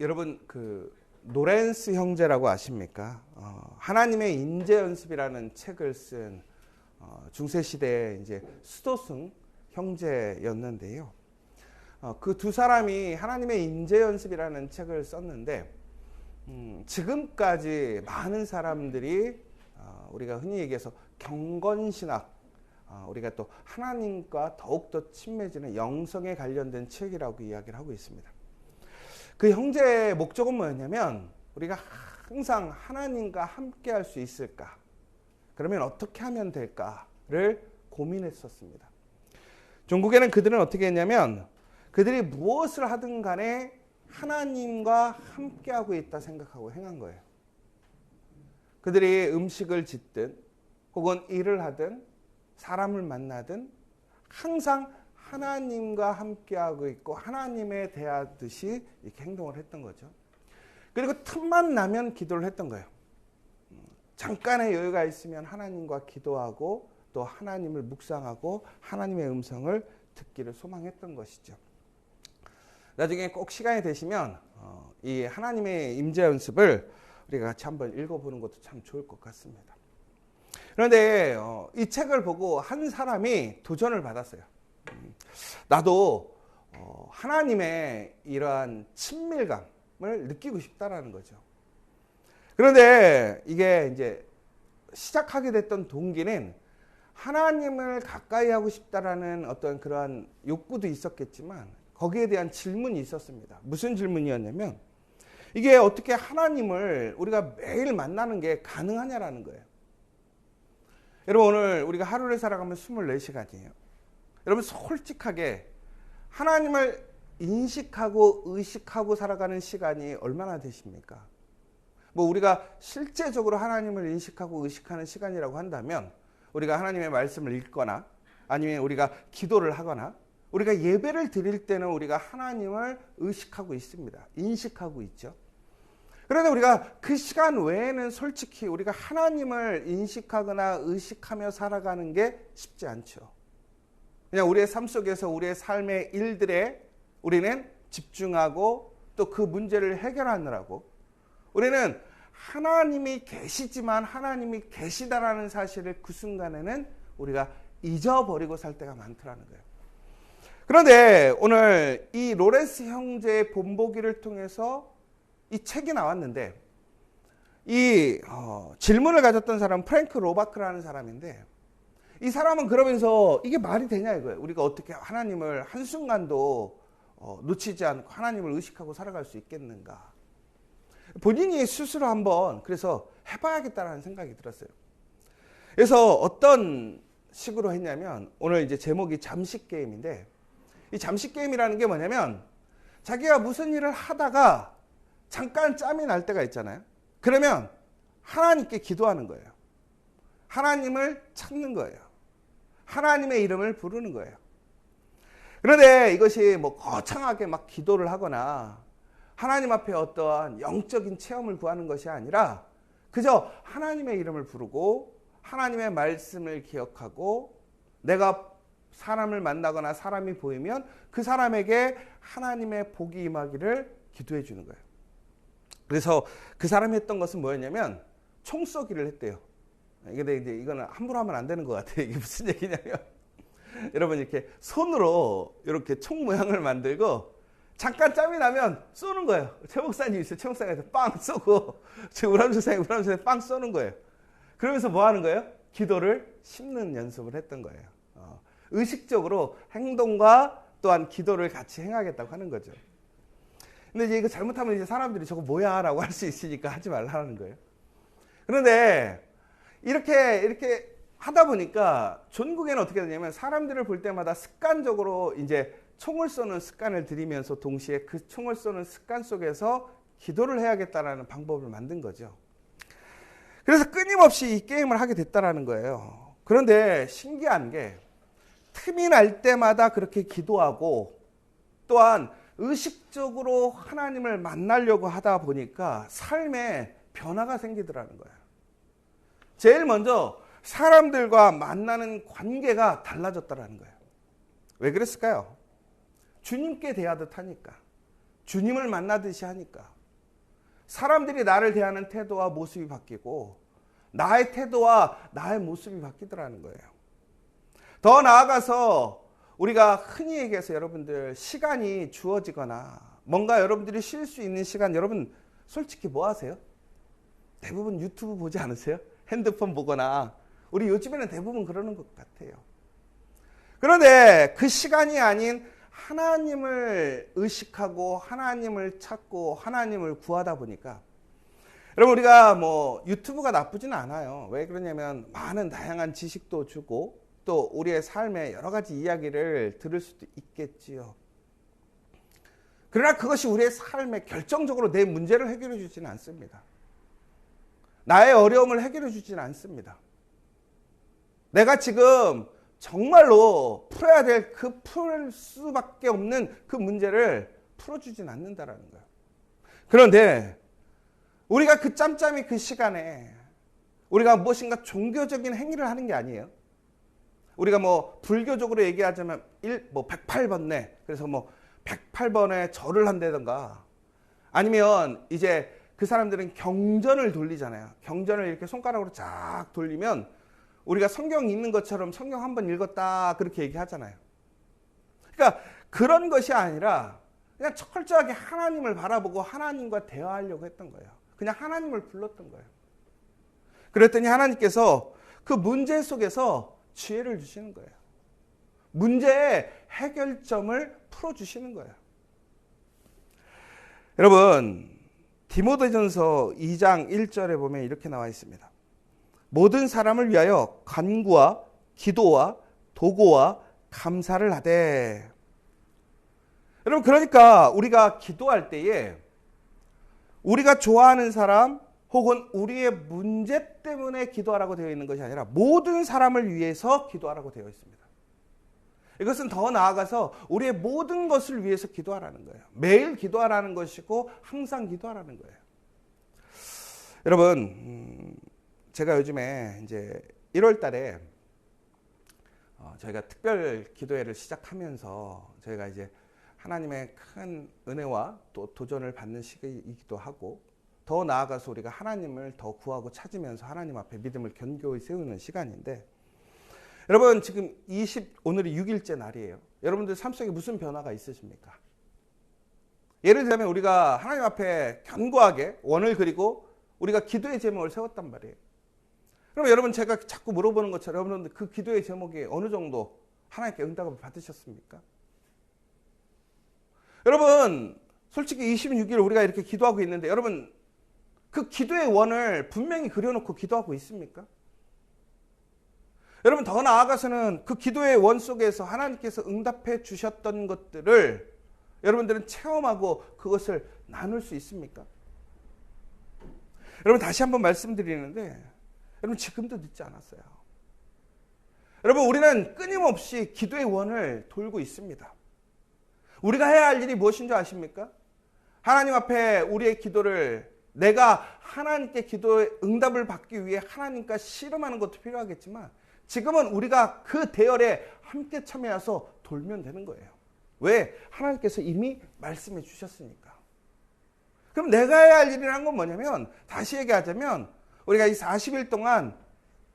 여러분 노렌스 형제라고 아십니까? 하나님의 인재 연습이라는 책을 쓴 중세 시대의 이제 수도승 형제였는데요. 그 두 사람이 하나님의 인재 연습이라는 책을 썼는데 지금까지 많은 사람들이 우리가 흔히 얘기해서 경건신학, 우리가 또 하나님과 더욱더 친밀해지는 영성에 관련된 책이라고 이야기를 하고 있습니다. 그 형제의 목적은 뭐였냐면 우리가 항상 하나님과 함께 할 수 있을까? 그러면 어떻게 하면 될까를 고민했었습니다. 종국에는 그들은 어떻게 했냐면 그들이 무엇을 하든 간에 하나님과 함께하고 있다 생각하고 행한 거예요. 그들이 음식을 짓든 혹은 일을 하든 사람을 만나든 항상 하나님과 함께하고 있고 하나님에 대하듯이 이렇게 행동을 했던 거죠. 그리고 틈만 나면 기도를 했던 거예요. 잠깐의 여유가 있으면 하나님과 기도하고 또 하나님을 묵상하고 하나님의 음성을 듣기를 소망했던 것이죠. 나중에 꼭 시간이 되시면 이 하나님의 임재 연습을 우리가 같이 한번 읽어보는 것도 참 좋을 것 같습니다. 그런데 이 책을 보고 한 사람이 도전을 받았어요. 나도 하나님의 이러한 친밀감을 느끼고 싶다라는 거죠. 그런데 이게 이제 시작하게 됐던 동기는 하나님을 가까이 하고 싶다라는 어떤 그러한 욕구도 있었겠지만 거기에 대한 질문이 있었습니다. 무슨 질문이었냐면 이게 어떻게 하나님을 우리가 매일 만나는 게 가능하냐라는 거예요. 여러분 오늘 우리가 하루를 살아가면 24시간이에요. 여러분 솔직하게 하나님을 인식하고 의식하고 살아가는 시간이 얼마나 되십니까? 뭐 우리가 실제적으로 하나님을 인식하고 의식하는 시간이라고 한다면 우리가 하나님의 말씀을 읽거나 아니면 우리가 기도를 하거나 우리가 예배를 드릴 때는 우리가 하나님을 의식하고 있습니다. 인식하고 있죠. 그런데 우리가 그 시간 외에는 솔직히 우리가 하나님을 인식하거나 의식하며 살아가는 게 쉽지 않죠. 그냥 우리의 삶 속에서 우리의 삶의 일들에 우리는 집중하고 또 그 문제를 해결하느라고 우리는 하나님이 계시지만 하나님이 계시다라는 사실을 그 순간에는 우리가 잊어버리고 살 때가 많더라는 거예요. 그런데 오늘 이 로렌스 형제의 본보기를 통해서 이 책이 나왔는데 이 질문을 가졌던 사람은 프랭크 로바크라는 사람인데 이 사람은 그러면서 이게 말이 되냐 이거예요. 우리가 어떻게 하나님을 한순간도 놓치지 않고 하나님을 의식하고 살아갈 수 있겠는가. 본인이 스스로 한번 그래서 해봐야겠다라는 생각이 들었어요. 그래서 어떤 식으로 했냐면 오늘 이제 제목이 잠식게임인데 이 잠식게임이라는 게 뭐냐면 자기가 무슨 일을 하다가 잠깐 짬이 날 때가 있잖아요. 그러면 하나님께 기도하는 거예요. 하나님을 찾는 거예요. 하나님의 이름을 부르는 거예요. 그런데 이것이 뭐 거창하게 막 기도를 하거나 하나님 앞에 어떠한 영적인 체험을 구하는 것이 아니라 그저 하나님의 이름을 부르고 하나님의 말씀을 기억하고 내가 사람을 만나거나 사람이 보이면 그 사람에게 하나님의 복이 임하기를 기도해 주는 거예요. 그래서 그 사람이 했던 것은 뭐였냐면 총 쏘기를 했대요. 근데 이제 이거는 함부로 하면 안 되는 것 같아요. 이게 무슨 얘기냐면 여러분 이렇게 손으로 이렇게 총 모양을 만들고 잠깐 짬이 나면 쏘는 거예요. 최 목사님 있어요. 최 목사님한테 빵 쏘고 우람 선생님 빵 쏘는 거예요. 그러면서 뭐 하는 거예요? 기도를 심는 연습을 했던 거예요. 의식적으로 행동과 또한 기도를 같이 행하겠다고 하는 거죠. 근데 이제 이거 잘못하면 이제 사람들이 저거 뭐야 라고 할 수 있으니까 하지 말라는 거예요. 그런데 이렇게 하다 보니까 전국에는 어떻게 되냐면 사람들을 볼 때마다 습관적으로 이제 총을 쏘는 습관을 들이면서 동시에 그 총을 쏘는 습관 속에서 기도를 해야겠다라는 방법을 만든 거죠. 그래서 끊임없이 이 게임을 하게 됐다라는 거예요. 그런데 신기한 게 틈이 날 때마다 그렇게 기도하고 또한 의식적으로 하나님을 만나려고 하다 보니까 삶에 변화가 생기더라는 거예요. 제일 먼저 사람들과 만나는 관계가 달라졌다라는 거예요. 왜 그랬을까요? 주님께 대하듯 하니까. 주님을 만나듯이 하니까 사람들이 나를 대하는 태도와 모습이 바뀌고 나의 태도와 나의 모습이 바뀌더라는 거예요. 더 나아가서 우리가 흔히 얘기해서 여러분들 시간이 주어지거나 뭔가 여러분들이 쉴 수 있는 시간, 여러분 솔직히 뭐 하세요? 대부분 유튜브 보지 않으세요? 핸드폰 보거나. 우리 요즘에는 대부분 그러는 것 같아요. 그런데 그 시간이 아닌 하나님을 의식하고 하나님을 찾고 하나님을 구하다 보니까 여러분 우리가 뭐 유튜브가 나쁘진 않아요. 왜 그러냐면 많은 다양한 지식도 주고 또 우리의 삶의 여러 가지 이야기를 들을 수도 있겠지요. 그러나 그것이 우리의 삶에 결정적으로 내 문제를 해결해 주지는 않습니다. 나의 어려움을 해결해 주지는 않습니다. 내가 지금 정말로 풀어야 될 풀 수밖에 없는 그 문제를 풀어주진 않는다라는 거예요. 그런데 우리가 그 짬짬이 그 시간에 우리가 무엇인가 종교적인 행위를 하는 게 아니에요. 우리가 뭐 불교적으로 얘기하자면 108번네. 그래서 뭐 108번에 절을 한다든가 아니면 이제 그 사람들은 경전을 돌리잖아요. 경전을 이렇게 손가락으로 쫙 돌리면 우리가 성경 읽는 것처럼 성경 한번 읽었다 그렇게 얘기하잖아요. 그러니까 그런 것이 아니라 그냥 철저하게 하나님을 바라보고 하나님과 대화하려고 했던 거예요. 그냥 하나님을 불렀던 거예요. 그랬더니 하나님께서 그 문제 속에서 지혜를 주시는 거예요. 문제의 해결점을 풀어주시는 거예요. 여러분 디모데전서 2장 1절에 보면 이렇게 나와 있습니다. 모든 사람을 위하여 간구와 기도와 도고와 감사를 하되. 여러분 그러니까 우리가 기도할 때에 우리가 좋아하는 사람 혹은 우리의 문제 때문에 기도하라고 되어 있는 것이 아니라 모든 사람을 위해서 기도하라고 되어 있습니다. 이것은 더 나아가서 우리의 모든 것을 위해서 기도하라는 거예요. 매일 기도하라는 것이고 항상 기도하라는 거예요. 여러분 제가 요즘에 이제 1월 달에 저희가 특별 기도회를 시작하면서 저희가 이제 하나님의 큰 은혜와 또 도전을 받는 시기이기도 하고 더 나아가서 우리가 하나님을 더 구하고 찾으면서 하나님 앞에 믿음을 견고히 세우는 시간인데 여러분 지금 오늘이 6일째 날이에요. 여러분들 삶 속에 무슨 변화가 있으십니까? 예를 들면 우리가 하나님 앞에 견고하게 원을 그리고 우리가 기도의 제목을 세웠단 말이에요. 그럼 여러분 제가 자꾸 물어보는 것처럼 여러분들 그 기도의 제목이 어느 정도 하나님께 응답을 받으셨습니까? 여러분 솔직히 26일 우리가 이렇게 기도하고 있는데 여러분 그 기도의 원을 분명히 그려놓고 기도하고 있습니까? 여러분 더 나아가서는 그 기도의 원 속에서 하나님께서 응답해 주셨던 것들을 여러분들은 체험하고 그것을 나눌 수 있습니까? 여러분 다시 한번 말씀드리는데 여러분 지금도 늦지 않았어요. 여러분 우리는 끊임없이 기도의 원을 돌고 있습니다. 우리가 해야 할 일이 무엇인 줄 아십니까? 하나님 앞에 우리의 기도를 내가 하나님께 기도의 응답을 받기 위해 하나님과 씨름하는 것도 필요하겠지만 지금은 우리가 그 대열에 함께 참여해서 돌면 되는 거예요. 왜? 하나님께서 이미 말씀해 주셨으니까. 그럼 내가 해야 할 일이라는 건 뭐냐면 다시 얘기하자면 우리가 이 40일 동안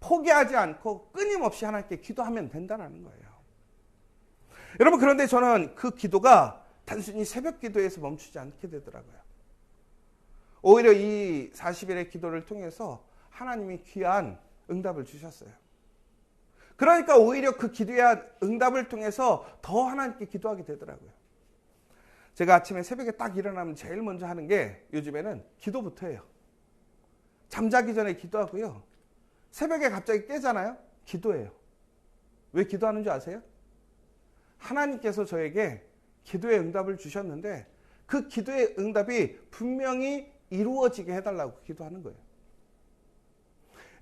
포기하지 않고 끊임없이 하나님께 기도하면 된다는 거예요. 여러분 그런데 저는 그 기도가 단순히 새벽 기도에서 멈추지 않게 되더라고요. 오히려 이 40일의 기도를 통해서 하나님이 귀한 응답을 주셨어요. 그러니까 오히려 그 기도의 응답을 통해서 더 하나님께 기도하게 되더라고요. 제가 아침에 새벽에 딱 일어나면 제일 먼저 하는 게 요즘에는 기도부터 해요. 잠자기 전에 기도하고요. 새벽에 갑자기 깨잖아요. 기도해요. 왜 기도하는 줄 아세요? 하나님께서 저에게 기도의 응답을 주셨는데 그 기도의 응답이 분명히 이루어지게 해달라고 기도하는 거예요.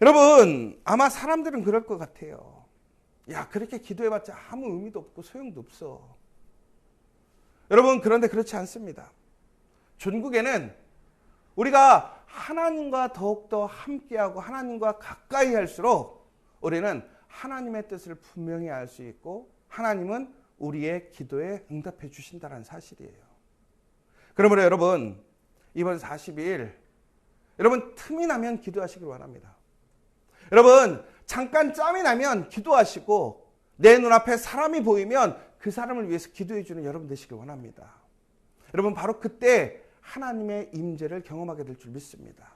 여러분 아마 사람들은 그럴 것 같아요. 야 그렇게 기도해봤자 아무 의미도 없고 소용도 없어. 여러분 그런데 그렇지 않습니다. 전국에는 우리가 하나님과 더욱더 함께하고 하나님과 가까이 할수록 우리는 하나님의 뜻을 분명히 알 수 있고 하나님은 우리의 기도에 응답해 주신다는 사실이에요. 그러므로 여러분, 이번 40일 여러분 틈이 나면 기도하시길 바랍니다. 여러분 잠깐 짬이 나면 기도하시고 내 눈앞에 사람이 보이면 그 사람을 위해서 기도해 주는 여러분 되시길 원합니다. 여러분 바로 그때 하나님의 임재를 경험하게 될 줄 믿습니다.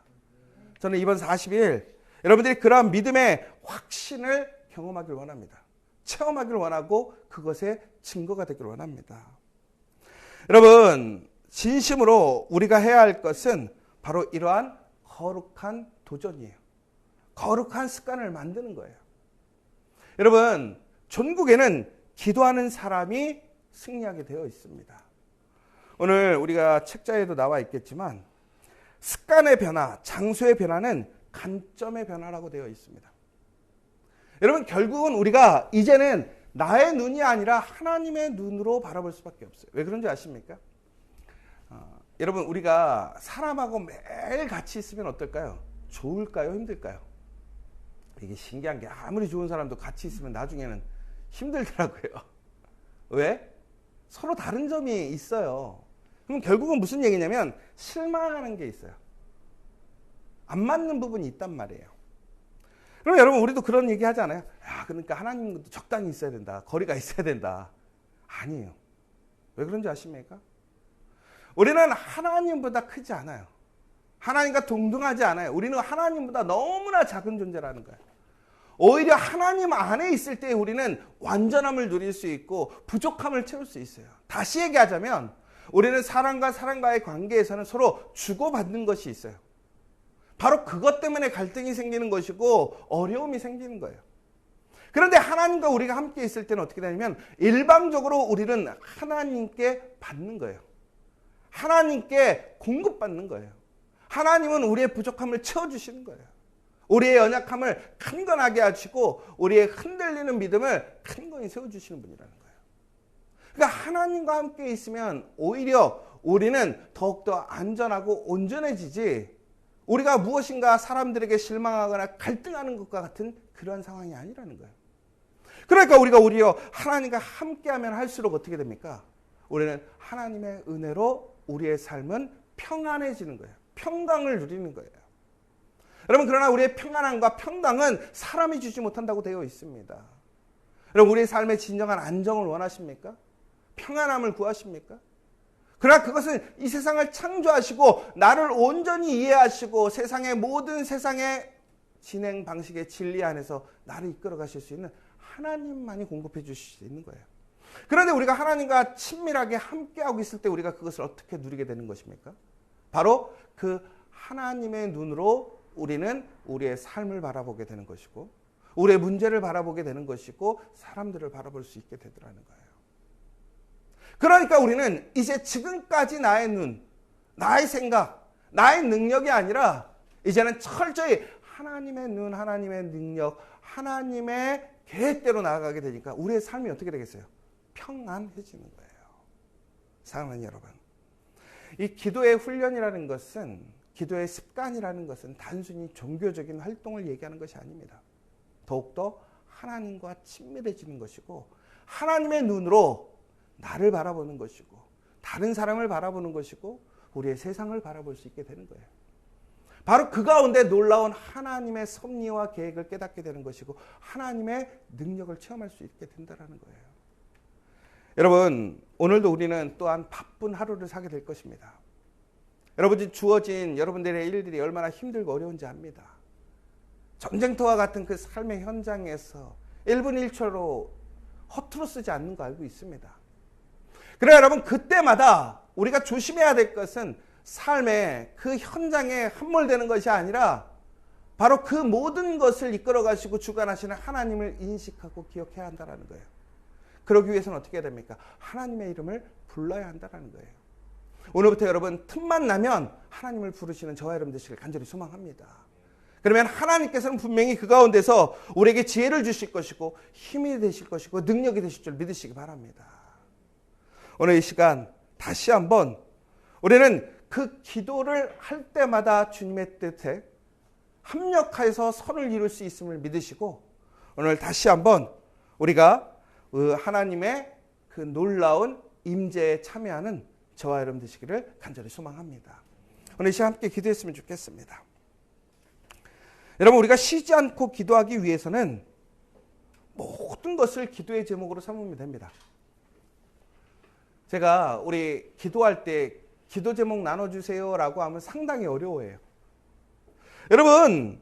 저는 이번 40일 여러분들이 그러한 믿음의 확신을 경험하길 원합니다. 체험하길 원하고 그것의 증거가 되길 원합니다. 여러분 진심으로 우리가 해야 할 것은 바로 이러한 거룩한 도전이에요. 거룩한 습관을 만드는 거예요. 여러분 전국에는 기도하는 사람이 승리하게 되어 있습니다. 오늘 우리가 책자에도 나와 있겠지만 습관의 변화, 장소의 변화는 관점의 변화라고 되어 있습니다. 여러분 결국은 우리가 이제는 나의 눈이 아니라 하나님의 눈으로 바라볼 수밖에 없어요. 왜 그런지 아십니까? 여러분 우리가 사람하고 매일 같이 있으면 어떨까요? 좋을까요? 힘들까요? 이게 신기한 게 아무리 좋은 사람도 같이 있으면 나중에는 힘들더라고요. 왜? 서로 다른 점이 있어요. 그럼 결국은 무슨 얘기냐면 실망하는 게 있어요. 안 맞는 부분이 있단 말이에요. 그럼 여러분 우리도 그런 얘기 하잖아요. 야, 그러니까 하나님도 적당히 있어야 된다. 거리가 있어야 된다. 아니에요. 왜 그런지 아십니까? 우리는 하나님보다 크지 않아요. 하나님과 동등하지 않아요. 우리는 하나님보다 너무나 작은 존재라는 거예요. 오히려 하나님 안에 있을 때 우리는 완전함을 누릴 수 있고 부족함을 채울 수 있어요. 다시 얘기하자면 우리는 사람과 사람과의 관계에서는 서로 주고받는 것이 있어요. 바로 그것 때문에 갈등이 생기는 것이고 어려움이 생기는 거예요. 그런데 하나님과 우리가 함께 있을 때는 어떻게 되냐면 일방적으로 우리는 하나님께 받는 거예요. 하나님께 공급받는 거예요. 하나님은 우리의 부족함을 채워주시는 거예요. 우리의 연약함을 강건하게 하시고 우리의 흔들리는 믿음을 강건히 세워주시는 분이라는 거예요. 그러니까 하나님과 함께 있으면 오히려 우리는 더욱더 안전하고 온전해지지 우리가 무엇인가 사람들에게 실망하거나 갈등하는 것과 같은 그런 상황이 아니라는 거예요. 그러니까 우리가 오히려 하나님과 함께하면 할수록 어떻게 됩니까? 우리는 하나님의 은혜로 우리의 삶은 평안해지는 거예요. 평강을 누리는 거예요. 여러분 그러나 우리의 평안함과 평강은 사람이 주지 못한다고 되어 있습니다. 여러분 우리의 삶의 진정한 안정을 원하십니까? 평안함을 구하십니까? 그러나 그것은 이 세상을 창조하시고 나를 온전히 이해하시고 세상의 모든 세상의 진행 방식의 진리 안에서 나를 이끌어 가실 수 있는 하나님만이 공급해 주실 수 있는 거예요. 그런데 우리가 하나님과 친밀하게 함께하고 있을 때 우리가 그것을 어떻게 누리게 되는 것입니까? 바로 그 하나님의 눈으로 우리는 우리의 삶을 바라보게 되는 것이고 우리의 문제를 바라보게 되는 것이고 사람들을 바라볼 수 있게 되더라는 거예요. 그러니까 우리는 이제 지금까지 나의 눈, 나의 생각, 나의 능력이 아니라 이제는 철저히 하나님의 눈, 하나님의 능력, 하나님의 계획대로 나아가게 되니까 우리의 삶이 어떻게 되겠어요? 평안해지는 거예요. 사랑하는 여러분, 이 기도의 훈련이라는 것은, 기도의 습관이라는 것은 단순히 종교적인 활동을 얘기하는 것이 아닙니다. 더욱더 하나님과 친밀해지는 것이고 하나님의 눈으로 나를 바라보는 것이고 다른 사람을 바라보는 것이고 우리의 세상을 바라볼 수 있게 되는 거예요. 바로 그 가운데 놀라운 하나님의 섭리와 계획을 깨닫게 되는 것이고 하나님의 능력을 체험할 수 있게 된다는 거예요. 여러분 오늘도 우리는 또한 바쁜 하루를 사게 될 것입니다. 여러분이 주어진 여러분들의 일들이 얼마나 힘들고 어려운지 압니다. 전쟁터와 같은 그 삶의 현장에서 1분 1초로 허투루 쓰지 않는 거 알고 있습니다. 그래 여러분 그때마다 우리가 조심해야 될 것은 삶의 그 현장에 함몰되는 것이 아니라 바로 그 모든 것을 이끌어 가시고 주관하시는 하나님을 인식하고 기억해야 한다는 거예요. 그러기 위해서는 어떻게 해야 됩니까? 하나님의 이름을 불러야 한다는 거예요. 오늘부터 여러분 틈만 나면 하나님을 부르시는 저와 여러분 되시길 간절히 소망합니다. 그러면 하나님께서는 분명히 그 가운데서 우리에게 지혜를 주실 것이고 힘이 되실 것이고 능력이 되실 줄 믿으시기 바랍니다. 오늘 이 시간 다시 한번 우리는 그 기도를 할 때마다 주님의 뜻에 합력하여서 선을 이룰 수 있음을 믿으시고 오늘 다시 한번 우리가 하나님의 그 놀라운 임재에 참여하는 저와 여러분 되시기를 간절히 소망합니다. 오늘 이 시간 함께 기도했으면 좋겠습니다. 여러분, 우리가 쉬지 않고 기도하기 위해서는 모든 것을 기도의 제목으로 삼으면 됩니다. 제가 우리 기도할 때 기도 제목 나눠주세요라고 하면 상당히 어려워해요. 여러분,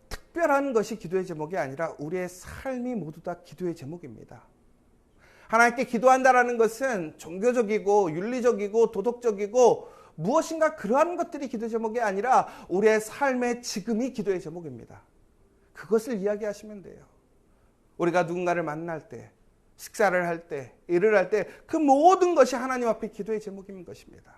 특별한 것이 기도의 제목이 아니라 우리의 삶이 모두 다 기도의 제목입니다. 하나님께 기도한다라는 것은 종교적이고 윤리적이고 도덕적이고 무엇인가 그러한 것들이 기도의 제목이 아니라 우리의 삶의 지금이 기도의 제목입니다. 그것을 이야기하시면 돼요. 우리가 누군가를 만날 때, 식사를 할 때, 일을 할 때 그 모든 것이 하나님 앞에 기도의 제목인 것입니다.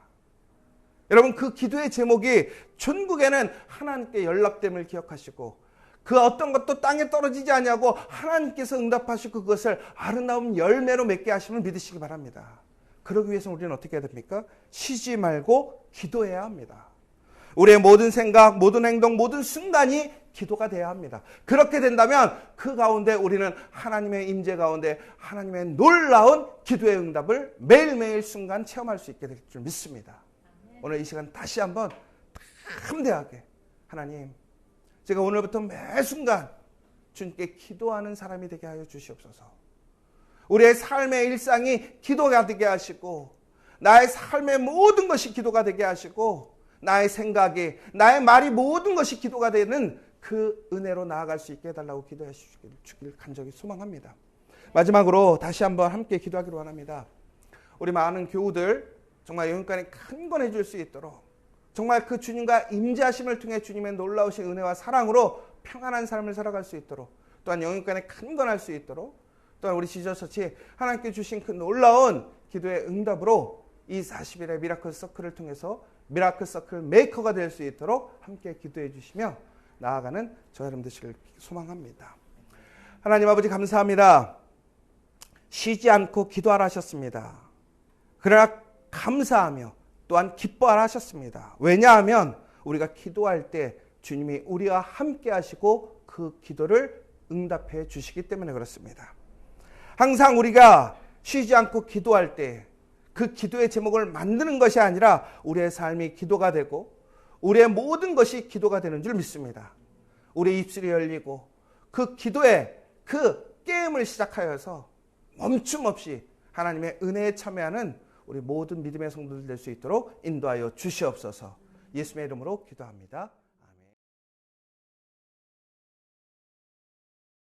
여러분, 그 기도의 제목이 전국에는 하나님께 연락됨을 기억하시고 그 어떤 것도 땅에 떨어지지 아니하고 하나님께서 응답하시고 그것을 아름다운 열매로 맺게 하심을 믿으시기 바랍니다. 그러기 위해서 우리는 어떻게 해야 됩니까? 쉬지 말고 기도해야 합니다. 우리의 모든 생각, 모든 행동, 모든 순간이 기도가 되어야 합니다. 그렇게 된다면 그 가운데 우리는 하나님의 임재 가운데 하나님의 놀라운 기도의 응답을 매일매일 순간 체험할 수 있게 될 줄 믿습니다. 오늘 이 시간 다시 한번 담대하게 하나님, 제가 오늘부터 매 순간 주님께 기도하는 사람이 되게 하여 주시옵소서. 우리의 삶의 일상이 기도가 되게 하시고 나의 삶의 모든 것이 기도가 되게 하시고 나의 생각이, 나의 말이 모든 것이 기도가 되는 그 은혜로 나아갈 수 있게 해달라고 기도해 주길 간절히 소망합니다. 마지막으로 다시 한번 함께 기도하기로 원합니다. 우리 많은 교우들 정말 영육간에 큰 건 해줄 수 있도록 정말 그 주님과 임재하심을 통해 주님의 놀라우신 은혜와 사랑으로 평안한 삶을 살아갈 수 있도록 또한 영육간에 큰 건 할 수 있도록 또한 우리 지저처치 하나님께 주신 그 놀라운 기도의 응답으로 이 40일의 미라클 서클을 통해서 미라클 서클 메이커가 될 수 있도록 함께 기도해 주시며 나아가는 저 여러분 되시길 소망합니다. 하나님 아버지 감사합니다. 쉬지 않고 기도하라 하셨습니다. 그러나 감사하며 또한 기뻐하라 하셨습니다. 왜냐하면 우리가 기도할 때 주님이 우리와 함께 하시고 그 기도를 응답해 주시기 때문에 그렇습니다. 항상 우리가 쉬지 않고 기도할 때 그 기도의 제목을 만드는 것이 아니라 우리의 삶이 기도가 되고 우리의 모든 것이 기도가 되는 줄 믿습니다. 우리의 입술이 열리고 그 기도에 그 게임을 시작하여서 멈춤 없이 하나님의 은혜에 참여하는 우리 모든 믿음의 성도들 될 수 있도록 인도하여 주시옵소서. 예수님의 이름으로 기도합니다.